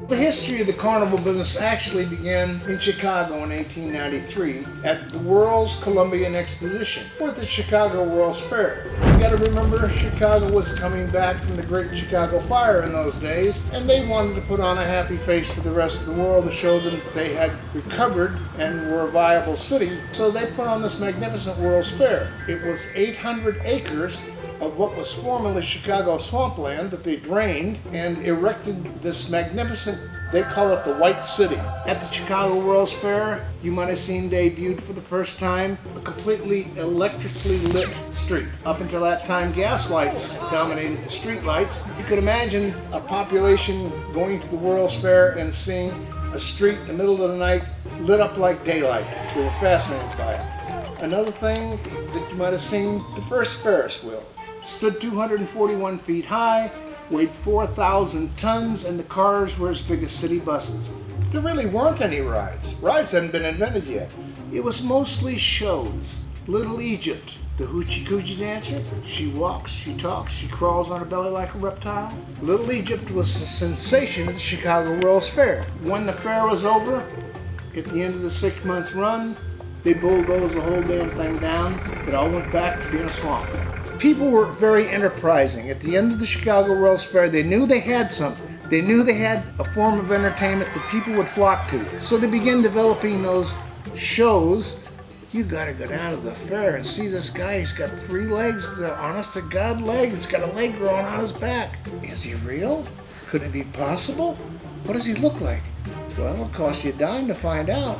The history of the carnival business actually began in Chicago in 1893 at the World's Columbian Exposition, or the Chicago World's Fair. You gotta remember, Chicago was coming back from the Great Chicago Fire in those days, and they wanted to put on a happy face for the rest of the world to show them that they had recovered and were a viable city, so they put on this magnificent World's Fair. It was 800 acres of what was formerly Chicago swampland that they drained and erected this magnificent, they call it the White City. At the Chicago World's Fair, you might have seen debuted for the first time a completely electrically lit street. Up until that time, gas lights dominated the street lights. You could imagine a population going to the World's Fair and seeing a street in the middle of the night lit up like daylight. They were fascinated by it. Another thing that you might have seen, the first Ferris wheel. Stood 241 feet high, weighed 4,000 tons, and the cars were as big as city buses. There really weren't any rides. Rides hadn't been invented yet. It was mostly shows. Little Egypt, the hoochie coochie dancer. She walks, she talks, she crawls on her belly like a reptile. Little Egypt was the sensation at the Chicago World's Fair. When the fair was over, at the end of the 6 months run, they bulldozed the whole damn thing down. It all went back to being a swamp. People were very enterprising. At the end of the Chicago World's Fair, they knew they had something. They knew they had a form of entertainment that people would flock to. So they began developing those shows. You gotta go down to the fair and see this guy. He's got 3 legs, the honest to God leg. He's got a leg growing on his back. Is he real? Could it be possible? What does he look like? Well, it'll cost you a dime to find out.